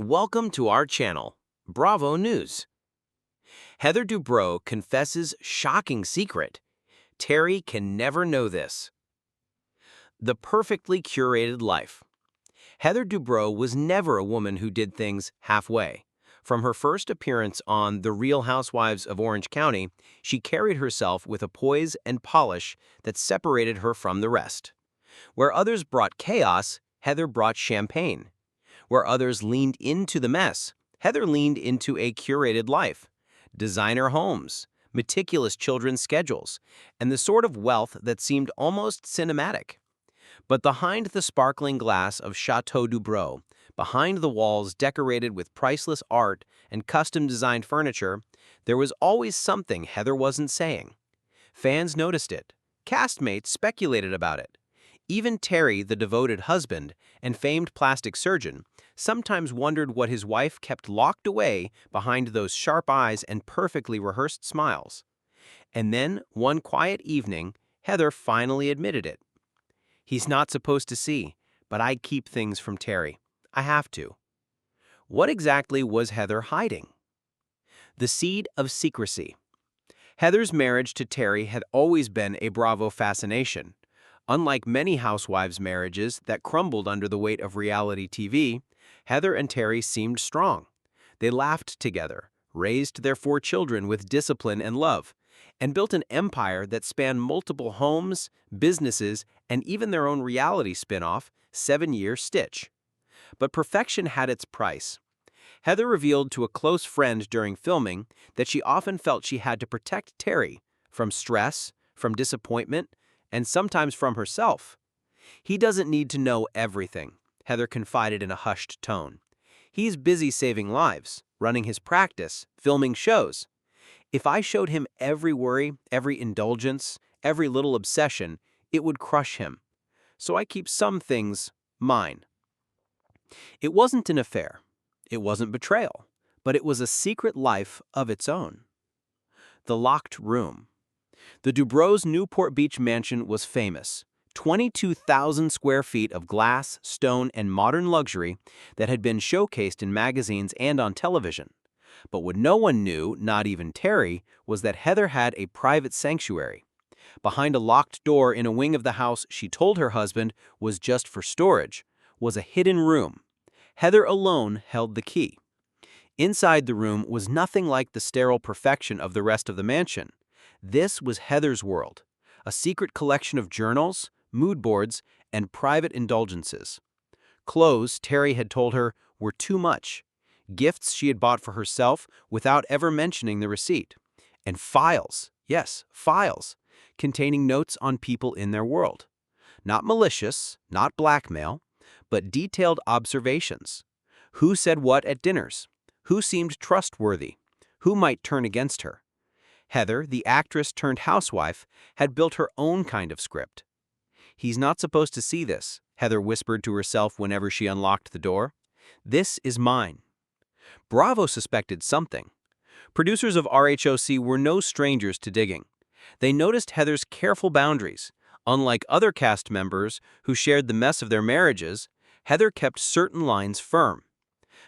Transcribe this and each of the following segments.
Welcome to our channel, Bravo News. Heather Dubrow confesses shocking secret. Terry can never know this. The perfectly curated life. Heather Dubrow was never a woman who did things halfway. From her first appearance on The Real Housewives of Orange County, she carried herself with a poise and polish that separated her from the rest. Where others brought chaos, Heather brought champagne. Where others leaned into the mess, Heather leaned into a curated life. Designer homes, meticulous children's schedules, and the sort of wealth that seemed almost cinematic. But behind the sparkling glass of Chateau Dubrow, behind the walls decorated with priceless art and custom-designed furniture, there was always something Heather wasn't saying. Fans noticed it. Castmates speculated about it. Even Terry, the devoted husband and famed plastic surgeon, sometimes wondered what his wife kept locked away behind those sharp eyes and perfectly rehearsed smiles. And then, one quiet evening, Heather finally admitted it. "He's not supposed to see, but I keep things from Terry. I have to." What exactly was Heather hiding? The seed of secrecy. Heather's marriage to Terry had always been a Bravo fascination. Unlike many housewives' marriages that crumbled under the weight of reality TV, Heather and Terry seemed strong. They laughed together, raised their 4 children with discipline and love, and built an empire that spanned multiple homes, businesses, and even their own reality spin-off, 7-Year Stitch. But perfection had its price. Heather revealed to a close friend during filming that she often felt she had to protect Terry from stress, from disappointment, and sometimes from herself. "He doesn't need to know everything," Heather confided in a hushed tone. "He's busy saving lives, running his practice, filming shows. If I showed him every worry, every indulgence, every little obsession, it would crush him. So I keep some things mine." It wasn't an affair. It wasn't betrayal. But it was a secret life of its own. The locked room. The Dubrow's Newport Beach mansion was famous. 22,000 square feet of glass, stone, and modern luxury that had been showcased in magazines and on television. But what no one knew, not even Terry, was that Heather had a private sanctuary. Behind a locked door in a wing of the house she told her husband was just for storage, was a hidden room. Heather alone held the key. Inside the room was nothing like the sterile perfection of the rest of the mansion. This was Heather's world, a secret collection of journals, mood boards, and private indulgences. Clothes, Terry had told her, were too much. Gifts she had bought for herself without ever mentioning the receipt. And files, yes, files, containing notes on people in their world. Not malicious, not blackmail, but detailed observations. Who said what at dinners? Who seemed trustworthy? Who might turn against her? Heather, the actress turned housewife, had built her own kind of script. "He's not supposed to see this," Heather whispered to herself whenever she unlocked the door. "This is mine." Bravo suspected something. Producers of RHOC were no strangers to digging. They noticed Heather's careful boundaries. Unlike other cast members who shared the mess of their marriages, Heather kept certain lines firm.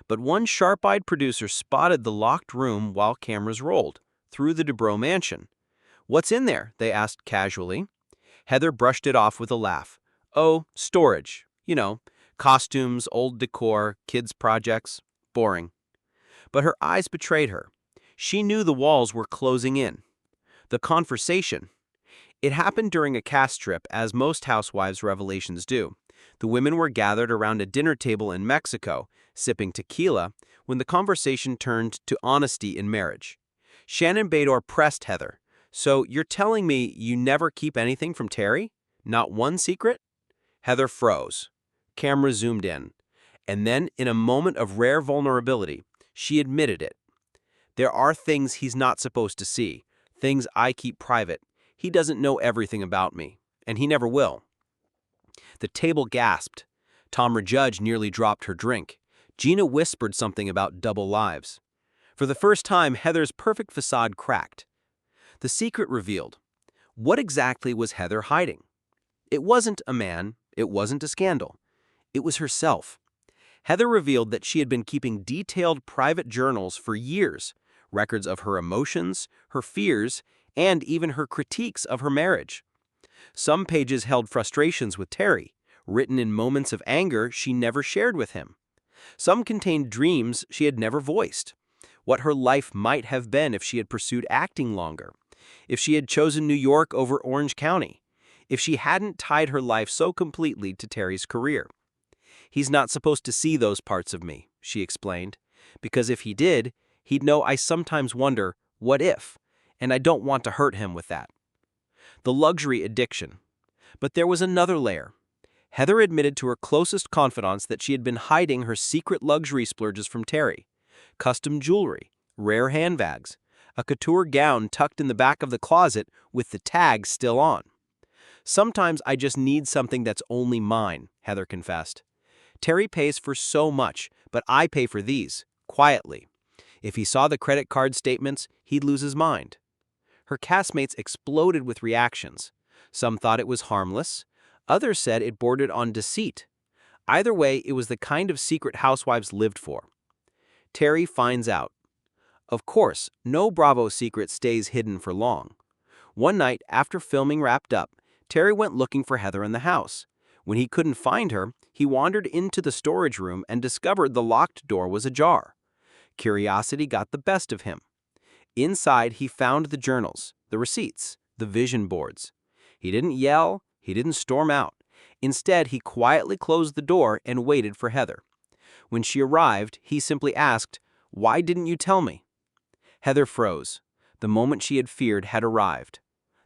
But one sharp-eyed producer spotted the locked room while cameras rolled through the Dubrow mansion. "What's in there?" they asked casually. Heather brushed it off with a laugh. "Oh, storage. You know, costumes, old decor, kids' projects. Boring." But her eyes betrayed her. She knew the walls were closing in. The conversation. It happened during a cast trip, as most housewives' revelations do. The women were gathered around a dinner table in Mexico, sipping tequila, when the conversation turned to honesty in marriage. Shannon Bador pressed Heather. "So you're telling me you never keep anything from Terry? Not one secret?" Heather froze. Camera zoomed in. And then, in a moment of rare vulnerability, she admitted it. "There are things he's not supposed to see, things I keep private. He doesn't know everything about me, and he never will." The table gasped. Tamra Judge nearly dropped her drink. Gina whispered something about double lives. For the first time, Heather's perfect facade cracked. The secret revealed. What exactly was Heather hiding? It wasn't a man. It wasn't a scandal. It was herself. Heather revealed that she had been keeping detailed private journals for years, records of her emotions, her fears, and even her critiques of her marriage. Some pages held frustrations with Terry, written in moments of anger she never shared with him. Some contained dreams she had never voiced, what her life might have been if she had pursued acting longer, if she had chosen New York over Orange County, if she hadn't tied her life so completely to Terry's career. "He's not supposed to see those parts of me," she explained, "because if he did, he'd know I sometimes wonder, what if, and I don't want to hurt him with that." The luxury addiction. But there was another layer. Heather admitted to her closest confidants that she had been hiding her secret luxury splurges from Terry. Custom jewelry, rare handbags, a couture gown tucked in the back of the closet with the tag still on. "Sometimes I just need something that's only mine," Heather confessed. "Terry pays for so much, but I pay for these, quietly. If he saw the credit card statements, he'd lose his mind." Her castmates exploded with reactions. Some thought it was harmless. Others said it bordered on deceit. Either way, it was the kind of secret housewives lived for. Terry finds out. Of course, no Bravo secret stays hidden for long. One night, after filming wrapped up, Terry went looking for Heather in the house. When he couldn't find her, he wandered into the storage room and discovered the locked door was ajar. Curiosity got the best of him. Inside, he found the journals, the receipts, the vision boards. He didn't yell, he didn't storm out. Instead, he quietly closed the door and waited for Heather. When she arrived, he simply asked, "Why didn't you tell me?" Heather froze. The moment she had feared had arrived.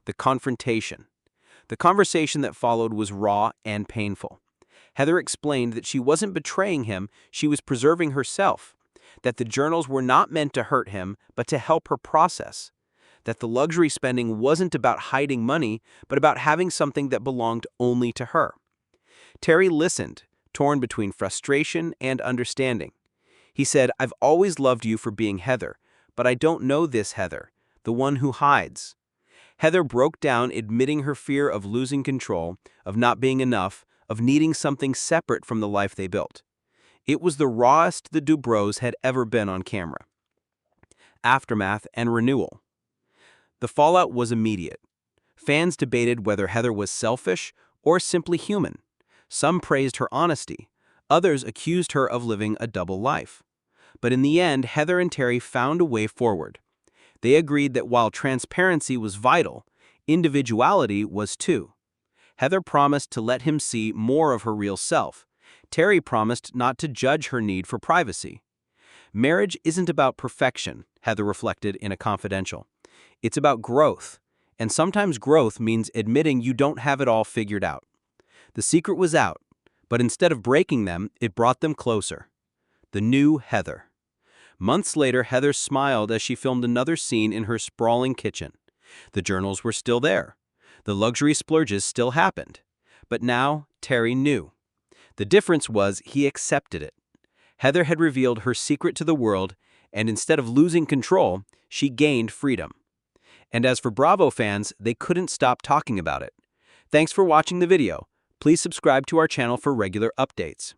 The confrontation. The conversation that followed was raw and painful. Heather explained that she wasn't betraying him, she was preserving herself. That the journals were not meant to hurt him, but to help her process. That the luxury spending wasn't about hiding money, but about having something that belonged only to her. Terry listened, torn between frustration and understanding. He said, "I've always loved you for being Heather, but I don't know this Heather, the one who hides." Heather broke down, admitting her fear of losing control, of not being enough, of needing something separate from the life they built. It was the rawest the Dubrows had ever been on camera. Aftermath and renewal. The fallout was immediate. Fans debated whether Heather was selfish or simply human. Some praised her honesty. Others accused her of living a double life. But in the end, Heather and Terry found a way forward. They agreed that while transparency was vital, individuality was too. Heather promised to let him see more of her real self. Terry promised not to judge her need for privacy. Marriage isn't about perfection, Heather reflected in a confidential. It's about growth, and sometimes growth means admitting you don't have it all figured out. The secret was out, but instead of breaking them, it brought them closer. The new Heather. Months later, Heather smiled as she filmed another scene in her sprawling kitchen. The journals were still there. The luxury splurges still happened. But now, Terry knew. The difference was he accepted it. Heather had revealed her secret to the world, and instead of losing control, she gained freedom. And as for Bravo fans, they couldn't stop talking about it. Thanks for watching the video. Please subscribe to our channel for regular updates.